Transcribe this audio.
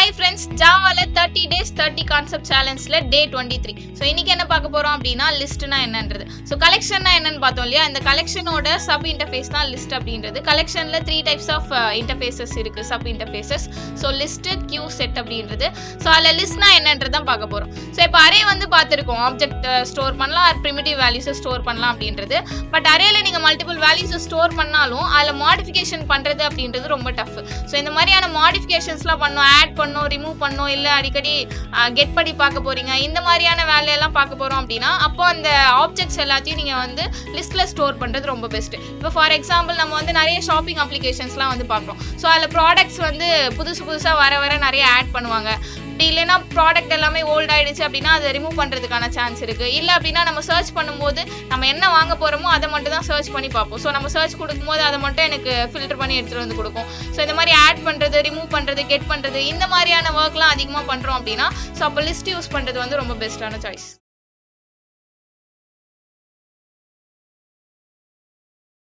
Hi friends, Javaல 30 days 30 concept challengeல day 23. So இன்னைக்கு என்ன பார்க்க போறோம் அப்படினா லிஸ்ட்னா என்னன்றது. So collectionனா என்னன்னு பார்த்தோம் இல்லையா? இந்த collectionோட sub interface தான் list அப்படின்றது. collectionல 3 types of interfaces இருக்கு, sub interfaces. So list, queue, set அப்படின்றது. So அதுல listனா என்னன்றது தான் பார்க்க போறோம். So இப்போ array வந்து பார்த்திருக்கோம். object ஸ்டோர் பண்ணலாம் or primitive values ஸ்டோர் பண்ணலாம் அப்படின்றது. பட் arrayல நீங்க multiple values ஸ்டோர் பண்ணாலும் அதுல modification பண்றது அப்படின்றது ரொம்ப டஃப். So இந்த மாதிரியான modificationsலாம் பண்ணோம், add பண்ணோம், ரிமூவ் பண்ணோம், இல்ல அடிக்கடி கெட் பண்ணி பார்க்க போறீங்க, இந்த மாதிரியான வேலையெல்லாம் பார்க்க போறோம் அப்படின்னா அப்போ அந்த ஆப்ஜெக்ட்ஸ் எல்லாத்தையும் நீங்க வந்து லிஸ்ட்ல ஸ்டோர் பண்றது ரொம்ப பெஸ்ட். இப்போ ஃபார் எக்ஸாம்பிள் நம்ம வந்து நிறைய ஷாப்பிங் அப்ளிகேஷன்ஸ்லாம் வந்து பார்க்குறோம். ஸோ அதில் ப்ராடக்ட்ஸ் வந்து புதுசாக வர நிறைய ஆட் பண்ணுவாங்க. அப்படி இல்லைன்னா ப்ராடக்ட் எல்லாமே ஓல்ட் ஆயிடுச்சு அப்படின்னா அதை ரிமூவ் பண்ணுறதுக்கான சான்ஸ் இருக்குது. இல்லை அப்படின்னா நம்ம சர்ச் பண்ணும்போது நம்ம என்ன வாங்க போகிறோமோ அதை மட்டும் தான் சர்ச் பண்ணி பார்ப்போம். ஸோ நம்ம சர்ச் கொடுக்கும்போது அதை மட்டும் எனக்கு ஃபில்டர் பண்ணி எடுத்துகிட்டு வந்து கொடுக்கும். ஸோ இந்த மாதிரி ஆட் பண்ணுறது, ரிமூவ் பண்ணுறது, கெட் பண்ணுறது, இந்த மாதிரியான ஒர்க்லாம் அதிகமாக பண்ணுறோம் அப்படின்னா ஸோ அப்போ லிஸ்ட் யூஸ் பண்ணுறது வந்து ரொம்ப பெஸ்ட்டான சாய்ஸ்.